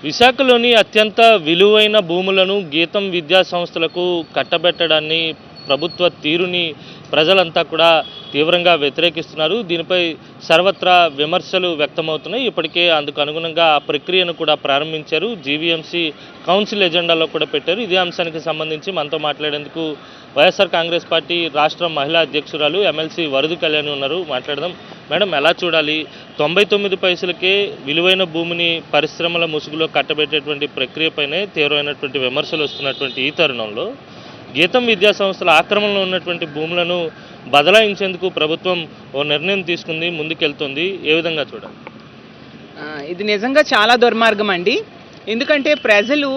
విశాఖలోని అత్యంత విలువైన భూములను గీతం విద్యా సంస్థలకు కట్టబెట్టడాన్ని ప్రభుత్వ తీరుని ప్రజలంతా కూడా తీవ్రంగా వ్యతిరేకిస్తున్నారు. దీనిపై సర్వత్రా విమర్శలు వ్యక్తమవుతున్నాయి. ఇప్పటికే అందుకు అనుగుణంగా ఆ ప్రక్రియను కూడా ప్రారంభించారు. జీవీఎంసీ కౌన్సిల్ ఎజెండాలో కూడా పెట్టారు. ఇదే అంశానికి సంబంధించి మనతో మాట్లాడేందుకు వైఎస్ఆర్ కాంగ్రెస్ పార్టీ రాష్ట్ర మహిళా అధ్యక్షురాలు ఎమ్మెల్సీ వరదు కళ్యాణి ఉన్నారు. మాట్లాడదాం. మేడం, ఎలా చూడాలి? 99 పైసలకే విలువైన భూమిని పరిశ్రమల ముసుగులో కట్టబెట్టేటువంటి ప్రక్రియపైనే తీవ్రమైనటువంటి విమర్శలు వస్తున్నటువంటి ఈ తరుణంలో గీతం విద్యా సంస్థల ఆక్రమణలో ఉన్నటువంటి భూములను బదలాయించేందుకు ప్రభుత్వం ఓ నిర్ణయం తీసుకుంది, ముందుకెళ్తుంది. ఏ విధంగా చూడాలి? ఇది నిజంగా చాలా దుర్మార్గం అండి. ఎందుకంటే ప్రజలు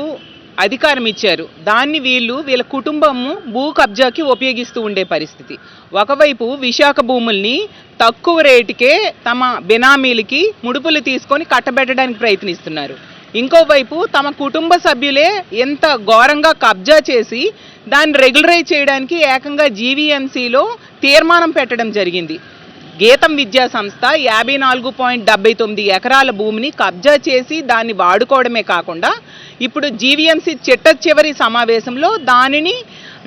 అధికారం ఇచ్చారు, దాన్ని వీళ్ళ కుటుంబము భూ కబ్జాకి ఉపయోగిస్తూ ఉండే పరిస్థితి. ఒకవైపు విశాఖ భూముల్ని తక్కువ రేటుకే తమ బినామీలకి ముడుపులు తీసుకొని కట్టబెట్టడానికి ప్రయత్నిస్తున్నారు. ఇంకోవైపు తమ కుటుంబ సభ్యులే ఎంత ఘోరంగా కబ్జా చేసి దాన్ని రెగ్యులరైజ్ చేయడానికి ఏకంగా జీవీఎంసీలో తీర్మానం పెట్టడం జరిగింది. గీతం విద్యా సంస్థ 54.79 ఎకరాల భూమిని కబ్జా చేసి దాన్ని వాడుకోవడమే కాకుండా ఇప్పుడు జీవీఎంసీ చిట్ట సమావేశంలో దానిని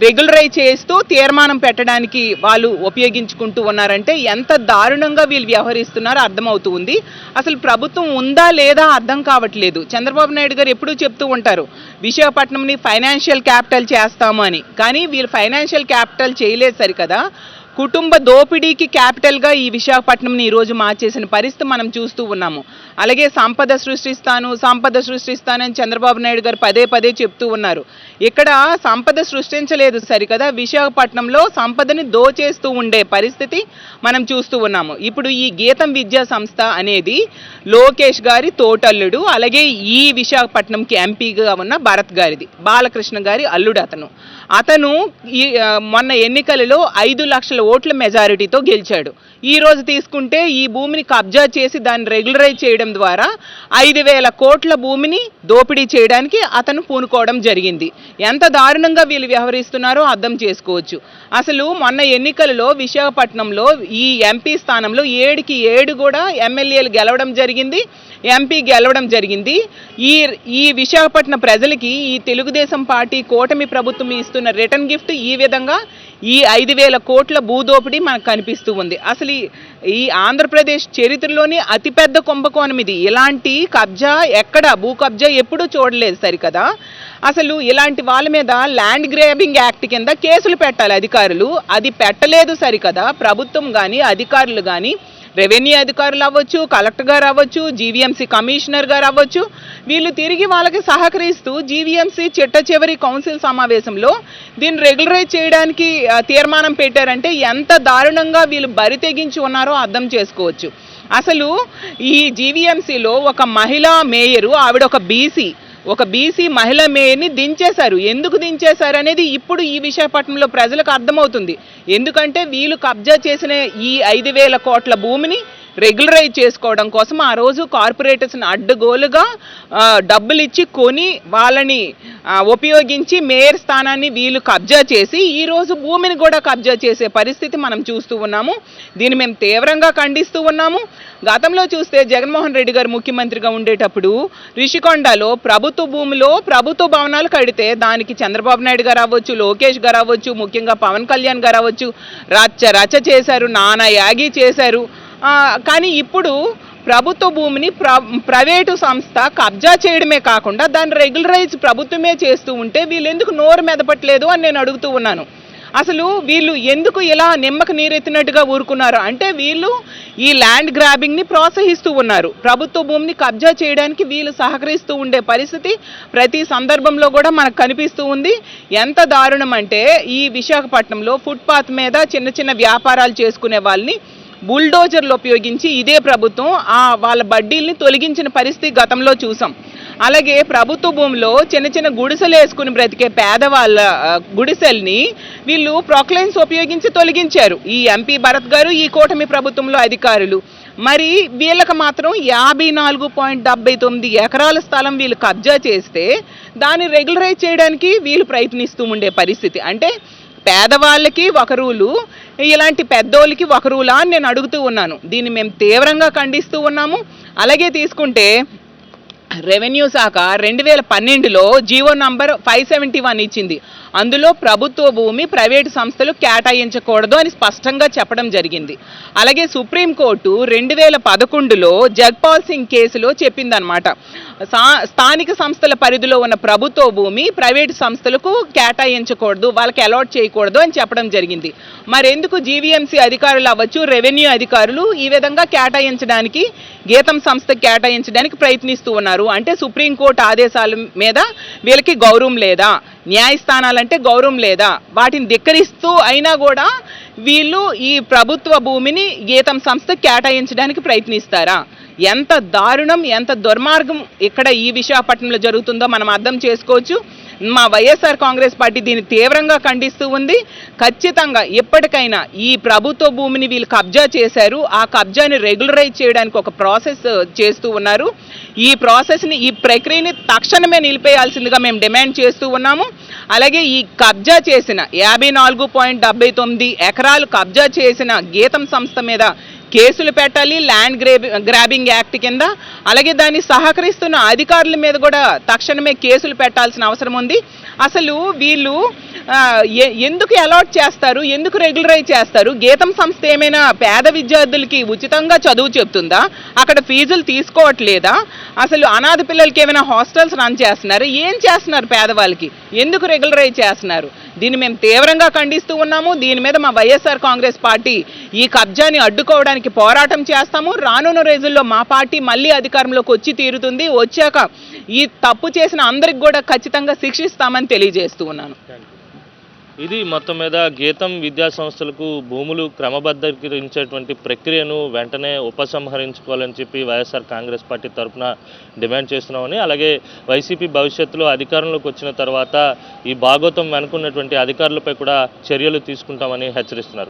రెగ్యులరైజ్ చేస్తూ తీర్మానం పెట్టడానికి వాళ్ళు ఉపయోగించుకుంటూ ఉన్నారంటే ఎంత దారుణంగా వీళ్ళు వ్యవహరిస్తున్నారో అర్థమవుతూ ఉంది. అసలు ప్రభుత్వం ఉందా లేదా అర్థం కావట్లేదు. చంద్రబాబు నాయుడు గారు ఎప్పుడూ చెప్తూ ఉంటారు విశాఖపట్నంని ఫైనాన్షియల్ క్యాపిటల్ చేస్తాము అని. కానీ వీళ్ళు ఫైనాన్షియల్ క్యాపిటల్ చేయలేదు సరికదా, కుటుంబ దోపిడీకి క్యాపిటల్గా ఈ విశాఖపట్నంని ఈరోజు మార్చేసిన పరిస్థితి మనం చూస్తూ ఉన్నాము. అలాగే సంపద సృష్టిస్తానని చంద్రబాబు నాయుడు గారు పదే చెప్తూ ఉన్నారు. ఇక్కడ సంపద సృష్టించలేదు సరికదా, విశాఖపట్నంలో సంపదని దోచేస్తూ ఉండే పరిస్థితి మనం చూస్తూ ఉన్నాము. ఇప్పుడు ఈ గీతం విద్యా సంస్థ అనేది లోకేష్ గారి తోటల్లుడు, అలాగే ఈ విశాఖపట్నంకి ఎంపీగా ఉన్న భరత్ గారిది, బాలకృష్ణ గారి అల్లుడు. అతను ఈ మొన్న ఎన్నికలలో 5 లక్షల ఓట్ల మెజారిటీతో గెలిచాడు. ఈ రోజు తీసుకుంటే ఈ భూమిని కబ్జా చేసి దాన్ని రెగ్యులరైజ్ చేయడం ద్వారా 5,000 కోట్ల భూమిని దోపిడీ చేయడానికి అతను పూనుకోవడం జరిగింది. ఎంత దారుణంగా వీళ్ళు వ్యవహరిస్తున్నారో అర్థం చేసుకోవచ్చు. అసలు మొన్న ఎన్నికలలో విశాఖపట్నంలో ఈ ఎంపీ స్థానంలో 7కి 7 కూడా ఎమ్మెల్యేలు గెలవడం జరిగింది, ఎంపీ గెలవడం జరిగింది. ఈ విశాఖపట్నం ప్రజలకి ఈ తెలుగుదేశం పార్టీ కూటమి ప్రభుత్వం ఇస్తున్న రిటర్న్ గిఫ్ట్ ఈ విధంగా ఈ 5,000 కోట్ల భూదోపిడీ మనకు కనిపిస్తూ ఉంది. అసలు ఈ ఆంధ్రప్రదేశ్ చరిత్రలోని అతిపెద్ద కుంభకోణం ఇది. ఇలాంటి కబ్జా భూ కబ్జా ఎప్పుడూ చూడలేదు సరికదా. అసలు ఇలాంటి వాళ్ళ మీద ల్యాండ్ గ్రాబింగ్ యాక్ట్ కింద కేసులు పెట్టాలి అధికారులు, అది పెట్టలేదు సరికదా. ప్రభుత్వం కానీ అధికారులు కానీ, రెవెన్యూ అధికారులు అవ్వచ్చు, కలెక్టర్ గారు అవ్వచ్చు, జీవీఎంసీ కమిషనర్ గారు అవ్వచ్చు, వీళ్ళు తిరిగి వాళ్ళకి సహకరిస్తూ జీవీఎంసీ చిట్ట కౌన్సిల్ సమావేశంలో దీన్ని రెగ్యులరైజ్ చేయడానికి తీర్మానం పెట్టారంటే ఎంత దారుణంగా వీళ్ళు బరి తెగించి ఉన్నారో అర్థం చేసుకోవచ్చు. అసలు ఈ జీవీఎంసీలో ఒక మహిళా మేయరు, ఆవిడ ఒక బీసీ మహిళా మేయర్ని దించేశారు. ఎందుకు దించేశారు అనేది ఇప్పుడు ఈ విశాఖపట్నంలో ప్రజలకు అర్థమవుతుంది. ఎందుకంటే వీళ్ళు కబ్జా చేసిన ఈ 5,000 కోట్ల భూమిని రెగ్యులరైజ్ చేసుకోవడం కోసం ఆ రోజు కార్పొరేటర్స్ని అడ్డగోలుగా డబ్బులు ఇచ్చి కొని వాళ్ళని ఉపయోగించి మేయర్ స్థానాన్ని వీళ్ళు కబ్జా చేసి ఈరోజు భూమిని కూడా కబ్జా చేసే పరిస్థితి మనం చూస్తూ ఉన్నాము. దీన్ని మేము తీవ్రంగా ఖండిస్తూ ఉన్నాము. గతంలో చూస్తే జగన్మోహన్ రెడ్డి గారు ముఖ్యమంత్రిగా ఉండేటప్పుడు రిషికొండలో ప్రభుత్వ భూమిలో ప్రభుత్వ భవనాలు కడితే దానికి చంద్రబాబు నాయుడు గారు అవ్వచ్చు, లోకేష్ గారు అవ్వచ్చు, ముఖ్యంగా పవన్ కళ్యాణ్ గారు అవ్వచ్చు రచ్చ చేశారు, నానా యాగి చేశారు. కానీ ఇప్పుడు ప్రభుత్వ భూమిని ప్రైవేటు సంస్థ కబ్జా చేయడమే కాకుండా దాన్ని రెగ్యులరైజ్ ప్రభుత్వమే చేస్తూ ఉంటే వీళ్ళు ఎందుకు నోరు మెదపట్లేదు అని నేను అడుగుతూ ఉన్నాను. అసలు వీళ్ళు ఎందుకు ఇలా నిమ్మక నీరెత్తినట్టుగా ఊరుకున్నారు అంటే వీళ్ళు ఈ ల్యాండ్ గ్రాబింగ్ని ప్రోత్సహిస్తూ ఉన్నారు. ప్రభుత్వ భూమిని కబ్జా చేయడానికి వీళ్ళు సహకరిస్తూ ఉండే పరిస్థితి ప్రతి సందర్భంలో కూడా మనకు కనిపిస్తూ ఉంది. ఎంత దారుణం అంటే ఈ విశాఖపట్నంలో ఫుట్పాత్ మీద చిన్న వ్యాపారాలు చేసుకునే వాళ్ళని బుల్డోజర్లు ఉపయోగించి ఇదే ప్రభుత్వం వాళ్ళ బడ్డీల్ని తొలగించిన పరిస్థితి గతంలో చూసాం. అలాగే ప్రభుత్వ భూమిలో చిన్న గుడిసెలు వేసుకుని బ్రతికే పేదవాళ్ళ గుడిసెల్ని వీళ్ళు ప్రొక్లైన్స్ ఉపయోగించి తొలగించారు ఈ ఎంపీ భరత్ గారు, ఈ కూటమి ప్రభుత్వంలో అధికారులు. మరి వీళ్ళకి మాత్రం 54.79 ఎకరాల స్థలం వీళ్ళు కబ్జా చేస్తే దాన్ని రెగ్యులరైజ్ చేయడానికి వీళ్ళు ప్రయత్నిస్తూ ఉండే పరిస్థితి. అంటే పేదవాళ్ళకి ఒక రూలు, ఇలాంటి పెద్దోళ్ళకి ఒక రూలా అని నేను అడుగుతూ ఉన్నాను. దీన్ని మేము తీవ్రంగా ఖండిస్తూ ఉన్నాము. అలాగే తీసుకుంటే రెవెన్యూ శాఖ 2012లో జీవో నంబర్ 571 ఇచ్చింది. అందులో ప్రభుత్వ భూమి ప్రైవేటు సంస్థలు కేటాయించకూడదు అని స్పష్టంగా చెప్పడం జరిగింది. అలాగే సుప్రీంకోర్టు 2011లో జగ్పాల్ సింగ్ కేసులో చెప్పిందనమాట, స్థానిక సంస్థల పరిధిలో ఉన్న ప్రభుత్వ భూమి ప్రైవేటు సంస్థలకు కేటాయించకూడదు, వాళ్ళకి అలాట్ చేయకూడదు అని చెప్పడం జరిగింది. మరెందుకు జీవీఎంసీ అధికారులు అవ్వచ్చు, రెవెన్యూ అధికారులు ఈ విధంగా కేటాయించడానికి, గీతం సంస్థకు కేటాయించడానికి ప్రయత్నిస్తూ ఉన్నారు? అంటే సుప్రీంకోర్టు ఆదేశాల మీద వీళ్ళకి గౌరవం లేదా, న్యాయస్థానాలంటే గౌరవం లేదా, వాటిని ధిక్కరిస్తూ అయినా కూడా వీళ్ళు ఈ ప్రభుత్వ భూమిని గీతం సంస్థ కేటాయించడానికి ప్రయత్నిస్తారా? ఎంత దారుణం, ఎంత దుర్మార్గం ఇక్కడ ఈ విశాఖపట్నంలో జరుగుతుందో మనం అర్థం చేసుకోవచ్చు. మా వైఎస్ఆర్ కాంగ్రెస్ పార్టీ దీన్ని తీవ్రంగా ఖండిస్తూ ఉంది. ఖచ్చితంగా ఎప్పటికైనా ఈ ప్రభుత్వ భూమిని వీళ్ళు కబ్జా చేశారు, ఆ కబ్జాని రెగ్యులరైజ్ చేయడానికి ఒక ప్రాసెస్ చేస్తూ ఉన్నారు. ఈ ప్రాసెస్ని, ఈ ప్రక్రియని తక్షణమే నిలిపేయాల్సిందిగా మేము డిమాండ్ చేస్తూ ఉన్నాము. అలాగే ఈ కబ్జా చేసిన 54.79 ఎకరాలు కబ్జా చేసిన గీతం సంస్థ మీద కేసులు పెట్టాలి, ల్యాండ్ గ్రాబింగ్ యాక్ట్ కింద. అలాగే దాన్ని సహకరిస్తున్న అధికారుల మీద కూడా తక్షణమే కేసులు పెట్టాల్సిన అవసరం ఉంది. అసలు వీళ్ళు ఎందుకు అలాట్ చేస్తారు, ఎందుకు రెగ్యులరైజ్ చేస్తారు? గీతం సంస్థ ఏమైనా పేద విద్యార్థులకి ఉచితంగా చదువు చెప్తుందా? అక్కడ ఫీజులు తీసుకోవట్లేదా? అసలు అనాథ పిల్లలకి ఏమైనా హాస్టల్స్ రన్ చేస్తున్నారు? ఏం చేస్తున్నారు పేదవాళ్ళకి? ఎందుకు రెగ్యులరైజ్ చేస్తున్నారు? దీన్ని మేము తీవ్రంగా ఖండిస్తూ ఉన్నాము. దీని మీద మా వైఎస్ఆర్ కాంగ్రెస్ పార్టీ ఈ కబ్జాని అడ్డుకోవడానికి పోరాటం చేస్తాము. రానున్న రోజుల్లో మా పార్టీ మళ్ళీ అధికారంలోకి వచ్చి తీరుతుంది. వచ్చాక ఈ తప్పు చేసిన అందరికి కూడా ఖచ్చితంగా శిక్షిస్తామని తెలియజేస్తూ ఉన్నాను. ఇది మొత్తం మీద గీతం విద్యా సంస్థలకు భూములు క్రమబద్ధీకరించేటువంటి ప్రక్రియను వెంటనే ఉపసంహరించుకోవాలని చెప్పి వైఎస్ఆర్ కాంగ్రెస్ పార్టీ తరఫున డిమాండ్ చేస్తున్నామని, అలాగే వైసీపీ భవిష్యత్తులో అధికారంలోకి వచ్చిన తర్వాత ఈ భాగోతం వెనుకున్నటువంటి అధికారులపై కూడా చర్యలు తీసుకుంటామని హెచ్చరిస్తున్నారు.